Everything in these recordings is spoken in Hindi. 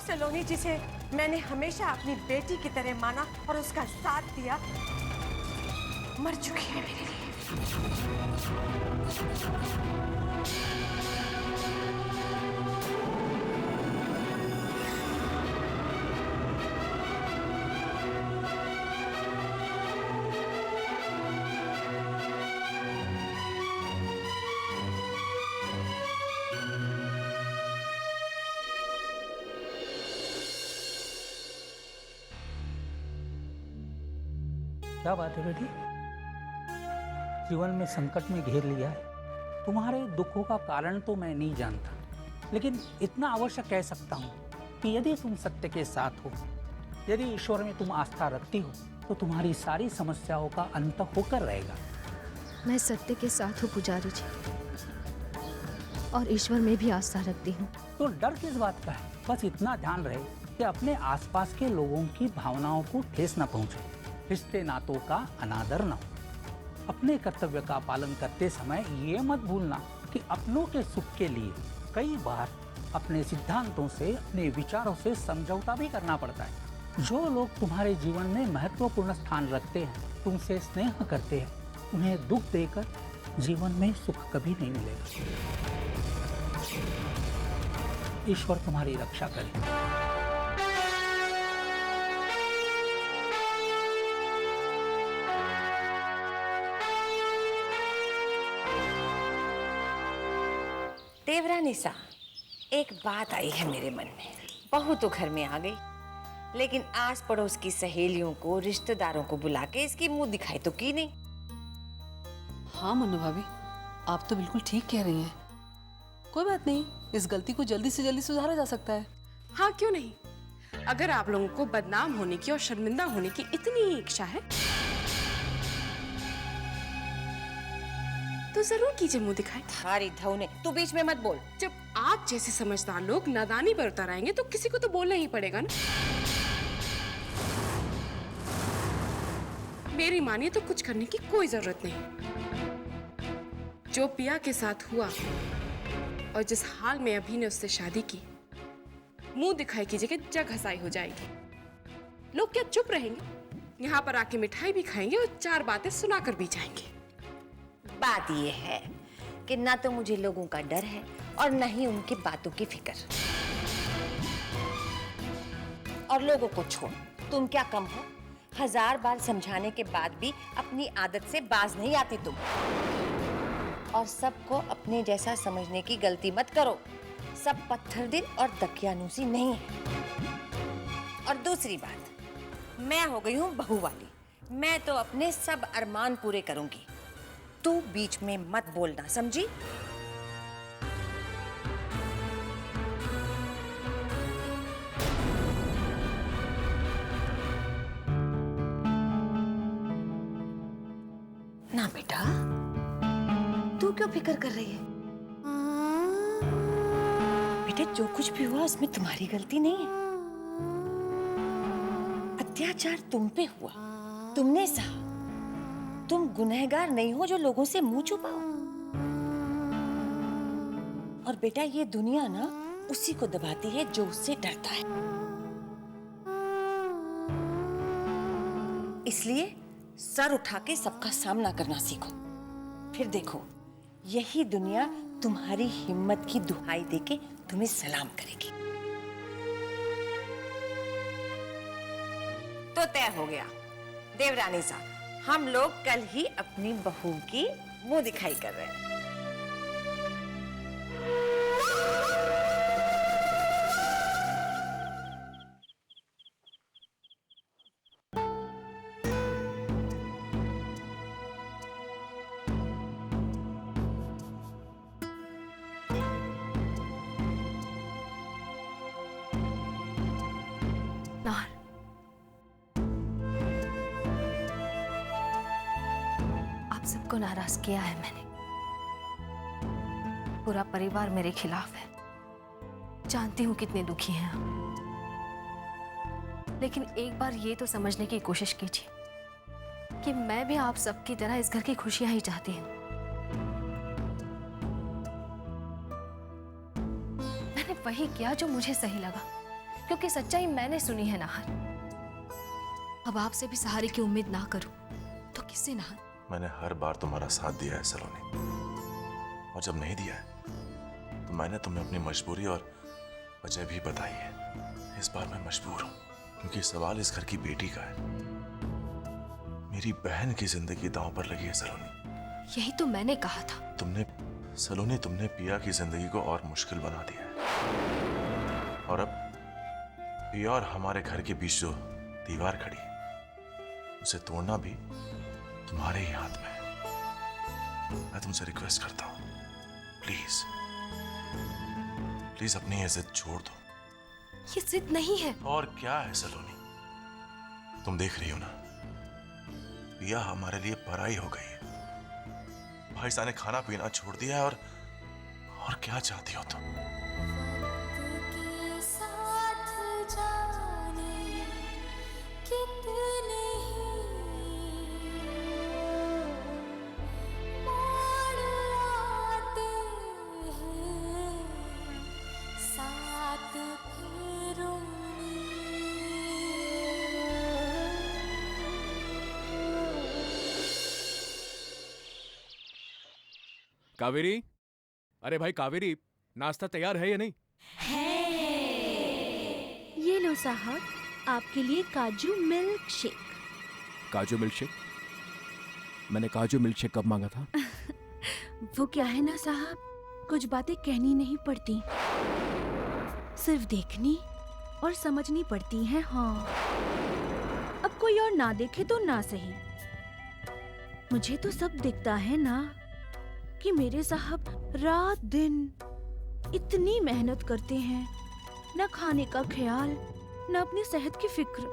सलोनी जिसे मैंने हमेशा अपनी बेटी की तरह माना और उसका साथ दिया, मर चुकी है मेरे लिए। क्या बात है बेटी, जीवन में संकट में घेर लिया है। तुम्हारे दुखों का कारण तो मैं नहीं जानता, लेकिन इतना अवश्य कह सकता हूँ कि यदि तुम सत्य के साथ हो, यदि ईश्वर में तुम आस्था रखती हो, तो तुम्हारी सारी समस्याओं का अंत होकर रहेगा। मैं सत्य के साथ हूँ पुजारी जी, और ईश्वर में भी आस्था रखती हूँ। तो डर किस बात का है? बस इतना ध्यान रहे कि अपने आसपास के लोगों की भावनाओं को ठेस न पहुंचे, रिश्ते नातों का अनादर न हो। अपने कर्तव्य का पालन करते समय ये मत भूलना कि अपनों के सुख के लिए कई बार अपने सिद्धांतों से, अपने विचारों से समझौता भी करना पड़ता है। जो लोग तुम्हारे जीवन में महत्वपूर्ण स्थान रखते हैं, तुमसे स्नेह करते हैं, उन्हें दुख देकर जीवन में सुख कभी नहीं मिलेगा। ईश्वर तुम्हारी रक्षा करे। देवरानी सा, एक बात आई है मेरे मन में। बहू तो घर में आ गई, लेकिन आस पड़ोस की सहेलियों को, रिश्तेदारों को बुला के इसकी मुंह दिखाई तो की नहीं। हाँ मन्नू भाभी, आप तो बिल्कुल ठीक कह रही हैं। कोई बात नहीं, इस गलती को जल्दी से जल्दी सुधारा जा सकता है। हाँ क्यों नहीं। अगर आप लोगों को बदनाम होने की और शर्मिंदा होने की इतनी ही इच्छा है तो जरूर कीजिए मुंह दिखाई। थारी धौने, तू बीच में मत बोल। जब आप जैसे समझदार लोग नादानी पर उतर आएंगे तो किसी को तो बोलना ही पड़ेगा ना। मेरी मानिए तो कुछ करने की कोई जरूरत नहीं। जो पिया के साथ हुआ और जिस हाल में अभी ने उससे शादी की, मुंह दिखाई की जगह जग हंसाई हो जाएगी। लोग क्या चुप रहेंगे? यहाँ पर आके मिठाई भी खाएंगे और चार बातें सुनाकर भी जाएंगे। बात यह है कि ना तो मुझे लोगों का डर है और न ही उनकी बातों की फिक्र। और लोगों को छोड़, तुम क्या कम हो? 1000 बार समझाने के बाद भी अपनी आदत से बाज नहीं आती तुम। और सबको अपने जैसा समझने की गलती मत करो। सब पत्थर दिल और दकियानूसी नहीं है। और दूसरी बात, मैं हो गई हूँ बहू वाली। मैं तो अपने सब अरमान पूरे करूंगी। तू बीच में मत बोलना, समझी? ना बेटा, तू क्यों फिक्र कर रही है? बेटे, जो कुछ भी हुआ उसमें तुम्हारी गलती नहीं है। अत्याचार तुम पे हुआ, तुमने सहा। तुम गुनहगार नहीं हो जो लोगों से मुंह छुपाओ। और बेटा, ये दुनिया ना उसी को दबाती है जो उससे डरता है। इसलिए सर उठा के सबका सामना करना सीखो। फिर देखो, यही दुनिया तुम्हारी हिम्मत की दुहाई देके तुम्हें सलाम करेगी। तो तय हो गया देवरानी साहब, हम लोग कल ही अपनी बहू की मुंह दिखाई कर रहे हैं। नार, आप सबको नाराज किया है मैंने। पूरा परिवार मेरे खिलाफ है। जानती हूं कितने दुखी हैं आप, लेकिन एक बार ये तो समझने की कोशिश कीजिए कि मैं भी आप सबकी तरह इस घर की खुशियां ही चाहती हूँ। मैंने वही किया जो मुझे सही लगा, क्योंकि सच्चाई मैंने सुनी है नाहर। अब आपसे भी सहारे की उम्मीद ना करूं तो किससे नाहर? मैंने हर बार तुम्हारा साथ दिया है सलोनी, और जब नहीं दिया है तो मैंने तुम्हें अपनी मजबूरी और वजह भी बताई है। इस बार मैं मजबूर हूं, क्योंकि सवाल इस घर की बेटी का है। मेरी बहन की जिंदगी दांव पर लगी है सलोनी। यही तो मैंने कहा था। तुमने पिया की जिंदगी को और मुश्किल बना दिया है, और अब पिया और हमारे घर के बीच जो दीवार खड़ी है उसे तोड़ना भी तुम्हारे ही हाथ में है। मैं तुमसे रिक्वेस्ट करता हूं, प्लीज प्लीज अपनी ये जिद छोड़ दो। ये जिद नहीं है। और क्या है सलोनी, तुम देख रही हो ना, पिया हमारे लिए पराई हो गई है। भाई साहब ने खाना पीना छोड़ दिया है, और क्या चाहती हो तुम? कावेरी, अरे भाई कावेरी, नाश्ता तैयार है या नहीं? ये लो साहब, आपके लिए काजू मिल्क शेक। काजू मिल्क शेक? मैंने काजू मिल्क शेक कब मांगा था? वो क्या है ना साहब, कुछ बातें कहनी नहीं पड़ती, सिर्फ देखनी और समझनी पड़ती हैं। हाँ, अब कोई और ना देखे तो ना सही, मुझे तो सब दिखता है ना कि मेरे साहब रात दिन इतनी मेहनत करते हैं, ना खाने का ख्याल, ना अपनी सेहत की फिक्र।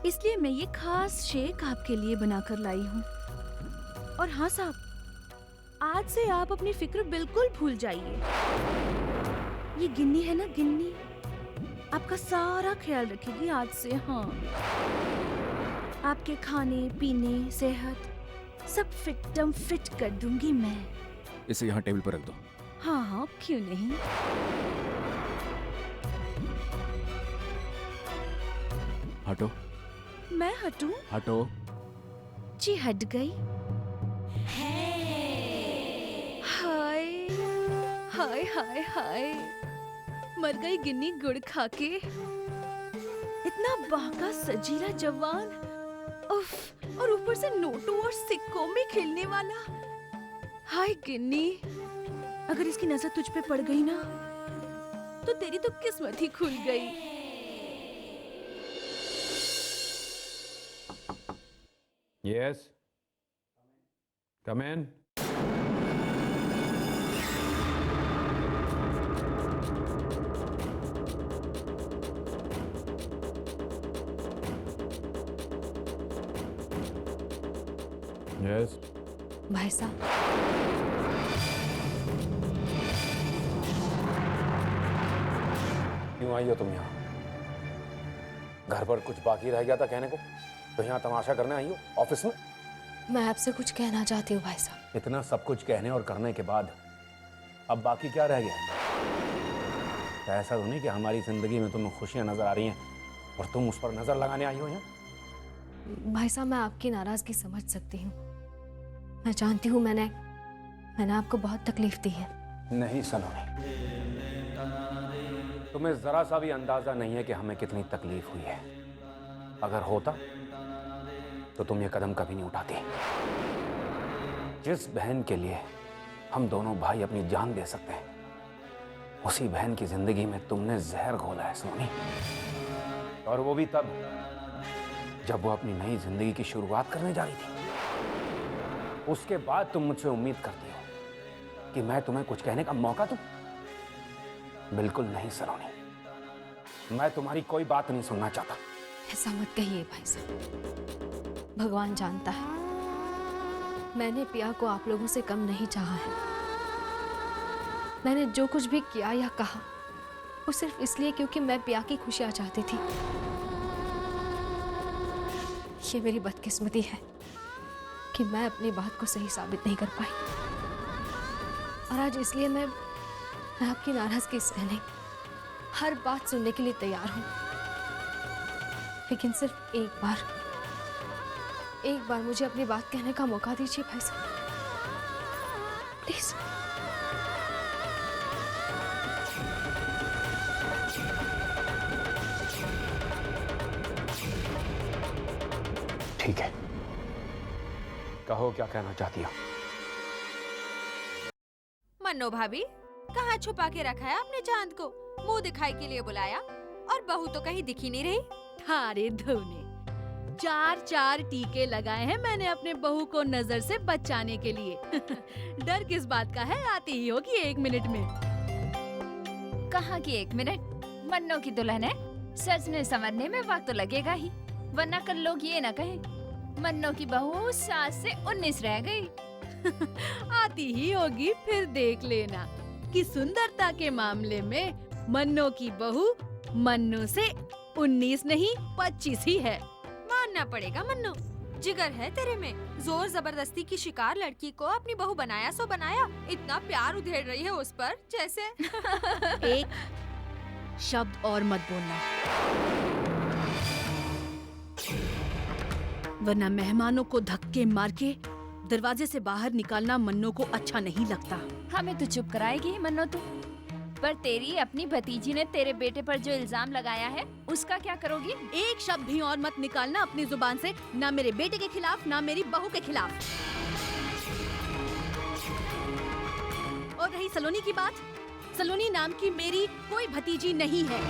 इसलिए मैं ये खास शेक आपके लिए बनाकर लाई हूँ। और हाँ साहब, आज से आप अपनी फिक्र बिल्कुल भूल जाइए। ये गिन्नी है ना, गिन्नी आपका सारा ख्याल रखेगी आज से। हाँ, आपके खाने पीने सेहत सब फिटम फिट कर दूंगी मैं। इसे यहाँ टेबल पर रख दो। हाँ हाँ, क्यों नहीं। हटो। मैं हटूं? हटो। जी हट गई। हाय हाय हाय हाय, मर गई गिन्नी गुड़ खा के। इतना बाका सजीला जवान, उफ, और ऊपर से नोटों और सिक्कों में खेलने वाला। हाय गिन्नी, अगर इसकी नजर तुझ पे पड़ गई ना तो तेरी तो किस्मत ही खुल गई। Yes. Come in. Yes. भाई साहब, क्यों आई हो तुम यहाँ? घर पर कुछ बाकी रह गया था कहने को, तो यहाँ तमाशा करने आई हो ऑफिस में? मैं आपसे कुछ कहना चाहती हूँ भाई साहब। इतना सब कुछ कहने और करने के बाद अब बाकी क्या रह गया? ऐसा तो नहीं कि हमारी जिंदगी में तुम्हें खुशियां नजर आ रही हैं और तुम उस पर नजर लगाने आई हो यहाँ? भाई साहब, मैं आपकी नाराजगी समझ सकती हूँ। मैं जानती हूँ मैंने आपको बहुत तकलीफ दी है। नहीं सलोनी, तुम्हें जरा सा भी अंदाजा नहीं है कि हमें कितनी तकलीफ हुई है। अगर होता तो तुम ये कदम कभी नहीं उठाती। जिस बहन के लिए हम दोनों भाई अपनी जान दे सकते हैं, उसी बहन की जिंदगी में तुमने जहर घोला है सोनी। और वो भी तब जब वो अपनी नई जिंदगी की शुरुआत करने जा रही थी। उसके बाद तुम मुझसे उम्मीद करती हो कि मैं तुम्हें कुछ कहने का मौका दूं? बिल्कुल नहीं सलोनी, मैं तुम्हारी कोई बात नहीं सुनना चाहता। ऐसा मत कहिए भाई साहब, भगवान जानता है मैंने पिया को आप लोगों से कम नहीं चाहा है। मैंने जो कुछ भी किया या कहा वो सिर्फ इसलिए क्योंकि मैं पिया की खुशियां चाहती थी। ये मेरी बदकिस्मती है कि मैं अपनी बात को सही साबित नहीं कर पाई, और आज इसलिए मैं आपकी नाराजगी सहने हर बात सुनने के लिए तैयार हूँ, लेकिन सिर्फ एक बार मुझे अपनी बात कहने का मौका दीजिए भाई साहब, प्लीज। ठीक है, कहो क्या कहना चाहती हो। मन्नो भाभी, कहाँ छुपा के रखा है आपने चांद को? मुंह दिखाई के लिए बुलाया और बहू तो कहीं दिखी नहीं रही। थारे धुने 4 टीके लगाए हैं मैंने अपने बहू को नजर से बचाने के लिए। डर किस बात का है, आती ही होगी 1 मिनट में। कहाँ की 1 मिनट? मन्नो की दुल्हन है, सजने संवरने में वक्त तो लगेगा ही, वरना कल लोग ये न कहें मन्नो की बहू 7 से 19 रह गई। आती ही होगी, फिर देख लेना कि सुंदरता के मामले में मन्नो की बहू मन्नो से 19 नहीं 25 ही है। मानना पड़ेगा मन्नो, जिगर है तेरे में। जोर जबरदस्ती की शिकार लड़की को अपनी बहू बनाया सो बनाया। इतना प्यार उधेड़ रही है उस पर जैसे। एक शब्द और मत बोलना, वरना मेहमानों को धक्के मार के दरवाजे से बाहर निकालना मन्नो को अच्छा नहीं लगता। हमें तो चुप कराएगी मन्नो तू, पर तेरी अपनी भतीजी ने तेरे बेटे पर जो इल्जाम लगाया है उसका क्या करोगी? एक शब्द भी और मत निकालना अपनी जुबान से, ना मेरे बेटे के खिलाफ ना मेरी बहू के खिलाफ। और रही सलोनी की बात, सलोनी नाम की मेरी कोई भतीजी नहीं है।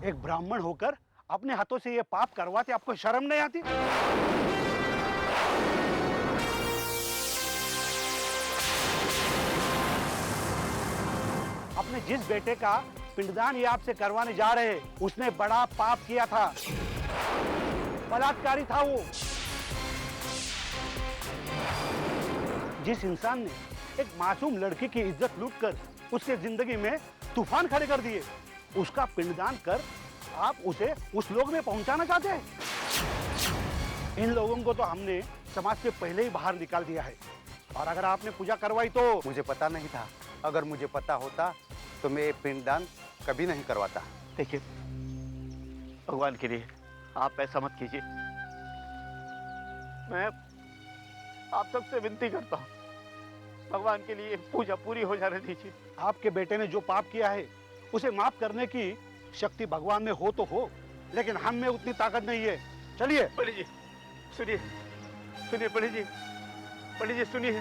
एक ब्राह्मण होकर अपने हाथों से ये पाप करवाते आपको शर्म नहीं आती? अपने जिस बेटे का पिंडदान ये आपसे करवाने जा रहे हैं, उसने बड़ा पाप किया था, बलात्कारी था वो। जिस इंसान ने एक मासूम लड़की की इज्जत लूटकर उसके जिंदगी में तूफान खड़े कर दिए, उसका पिंडदान कर आप उसे उस लोक में पहुंचाना चाहते हैं? इन लोगों को तो हमने समाज से पहले ही बाहर निकाल दिया है। और अगर आपने पूजा करवाई तो मुझे पता नहीं था। अगर मुझे पता होता तो मैं ये पिंडदान कभी नहीं करवाता। देखिए, भगवान के लिए आप ऐसा मत कीजिए। मैं आप सबसे विनती करता हूँ, भगवान के लिए पूजा पूरी हो जाने दीजिए। आपके बेटे ने जो पाप किया है उसे माफ करने की शक्ति भगवान में हो तो हो, लेकिन हम में उतनी ताकत नहीं है। चलिए। पंडित जी सुनिए, सुनिए पंडित जी सुनिए।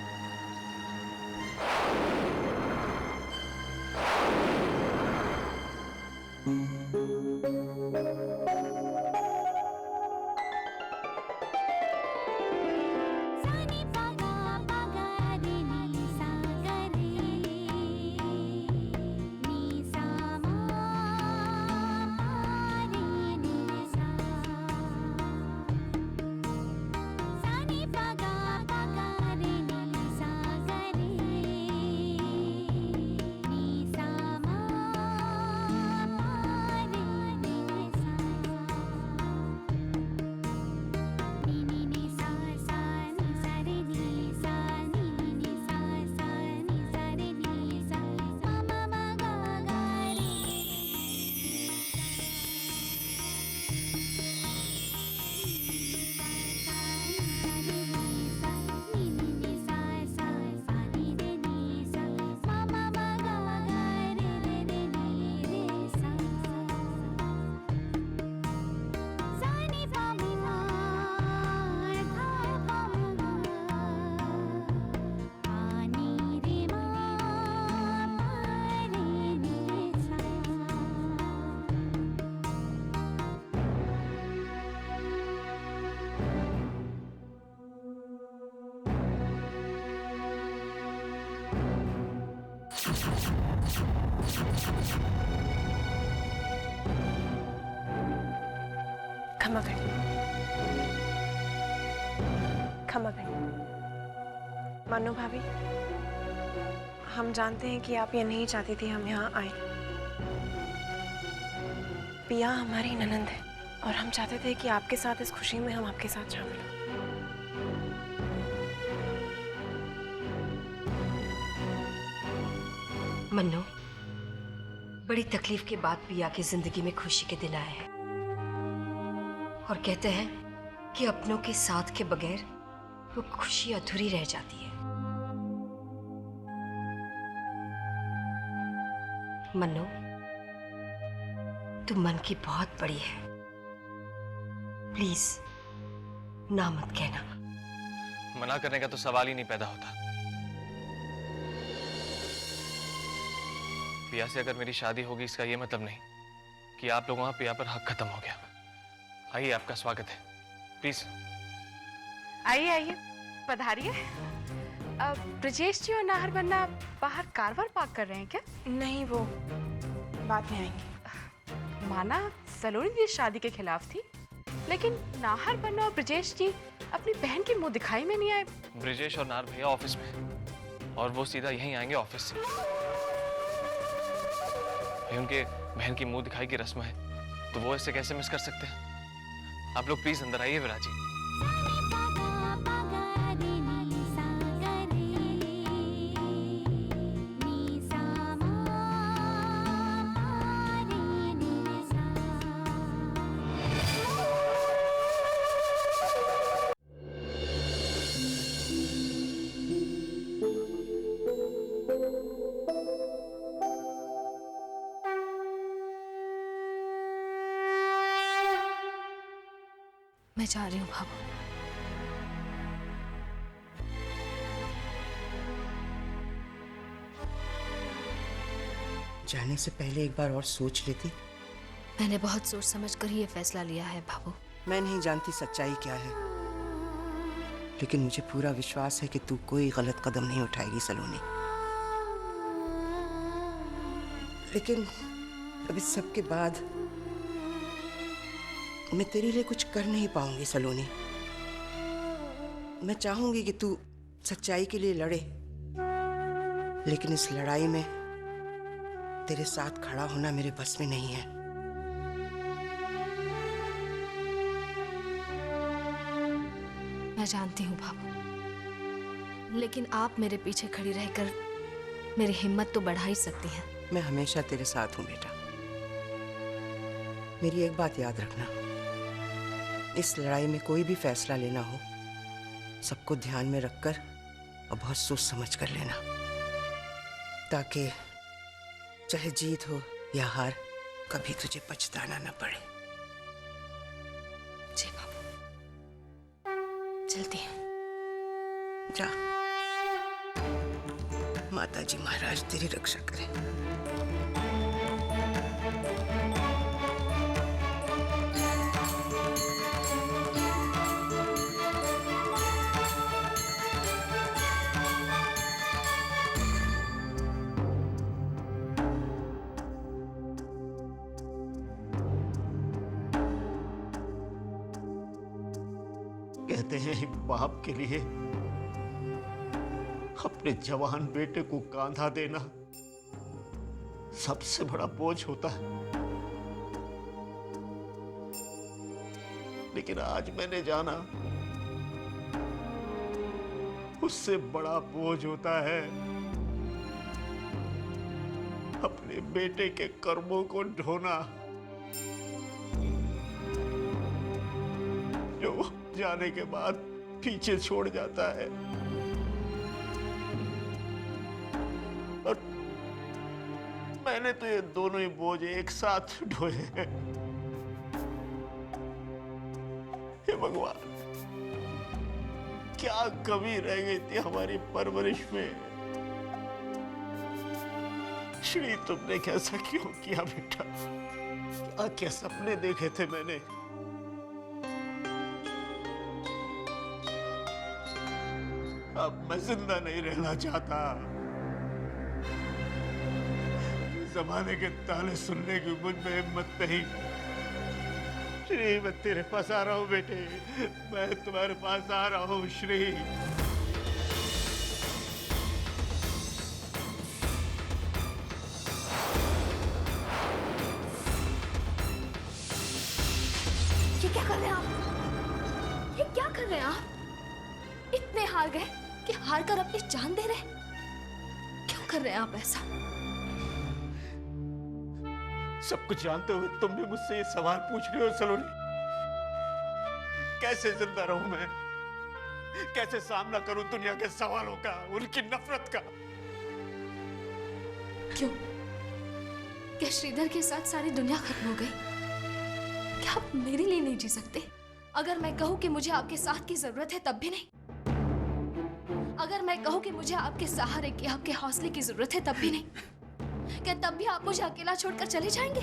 क्षमा करिए, क्षमा करिए। मनु भाभी, हम जानते हैं कि आप ये नहीं चाहती थी हम यहाँ आए। पिया हमारी ननंद है और हम चाहते थे कि आपके साथ इस खुशी में हम आपके साथ शामिल हों। मन्नू, बड़ी तकलीफ के बाद पिया की जिंदगी में खुशी के दिन आए हैं और कहते हैं कि अपनों के साथ के बगैर वो खुशी अधूरी रह जाती है। मन्नू, तू मन की बहुत बड़ी है, प्लीज ना मत कहना। मना करने का तो सवाल ही नहीं पैदा होता। पिया से अगर मेरी शादी होगी इसका ये मतलब नहीं कि आप लोगों का पिया पर हक खत्म हो गया। आइए, आपका स्वागत है, प्लीज आइए आइए, पधारिए। ब्रजेश जी और नाहर बन्ना बाहर कार वार पार्क कर रहे हैं क्या? नहीं, वो बाद में आएंगे। माना सलोनी जी शादी के खिलाफ थी, लेकिन नाहर बन्ना और ब्रजेश जी अपनी बहन की मुंह दिखाई में नहीं आए। ब्रजेश और नाहर भैया ऑफिस में और वो सीधा यहीं आएंगे ऑफिस से। उनके बहन की मुंह दिखाई की रस्म है, तो वो ऐसे कैसे मिस कर सकते हैं? आप लोग प्लीज अंदर आइए विराजी। मैं जा रही हूँ बाबू। जाने से पहले एक बार और सोच लेती। मैंने बहुत सोच समझ कर ही ये फैसला लिया है बाबू। मैं नहीं जानती सच्चाई क्या है, लेकिन मुझे पूरा विश्वास है कि तू कोई गलत कदम नहीं उठाएगी सलोनी। लेकिन अब इस सब के बाद मैं तेरे लिए कुछ कर नहीं पाऊंगी सलोनी। मैं चाहूंगी कि तू सच्चाई के लिए लड़े, लेकिन इस लड़ाई में तेरे साथ खड़ा होना मेरे बस में नहीं है। मैं जानती हूँ बाबू, लेकिन आप मेरे पीछे खड़ी रहकर मेरी हिम्मत तो बढ़ा ही सकती हैं। मैं हमेशा तेरे साथ हूँ बेटा। मेरी एक बात याद रखना, इस लड़ाई में कोई भी फैसला लेना हो, सबको ध्यान में रखकर और बहुत सोच समझ कर लेना, ताकि चाहे जीत हो या हार, कभी तुझे पछताना न पड़े। जी बाबू, चलती हूँ। जा, माता जी महाराज तेरी रक्षा करें। कहते हैं एक बाप के लिए अपने जवान बेटे को कांधा देना सबसे बड़ा बोझ होता है, लेकिन आज मैंने जाना उससे बड़ा बोझ होता है अपने बेटे के कर्मों को ढोना, जो जाने के बाद पीछे छोड़ जाता है। और मैंने तो ये दोनों ही बोझ एक साथ ढोए हैं। हे भगवान, क्या कमी रह गई थी हमारी परवरिश में। श्री, तुमने कैसा क्यों किया बेटा? क्या क्या सपने देखे थे मैंने। अब मैं जिंदा नहीं रहना चाहता, जमाने के ताने सुनने की मुझ में हिम्मत नहीं। श्री, मैं तेरे पास आ रहा हूँ बेटे, मैं तुम्हारे पास आ रहा हूँ श्री। ये क्या कर रहे हैं आप? ये क्या कर रहे हैं आप? इतने हार गए कि हार कर अपनी जान दे रहे? क्यों कर रहे हैं आप ऐसा? सब कुछ जानते हुए तुम भी मुझसे ये सवाल पूछ रहे हो सलोनी? कैसे जिंदा रहूं मैं? कैसे सामना करूं दुनिया के सवालों का, उनकी नफरत का? क्यों? क्या श्रीधर के साथ सारी दुनिया खत्म हो गई? क्या आप मेरे लिए नहीं जी सकते? अगर मैं कहूं कि मुझे आपके साथ की जरूरत है तब भी नहीं? अगर मैं कहूं कि मुझे आपके सहारे की, आपके हौसले की जरूरत है तब भी नहीं? क्या तब भी आप मुझे अकेला छोड़कर चले जाएंगे?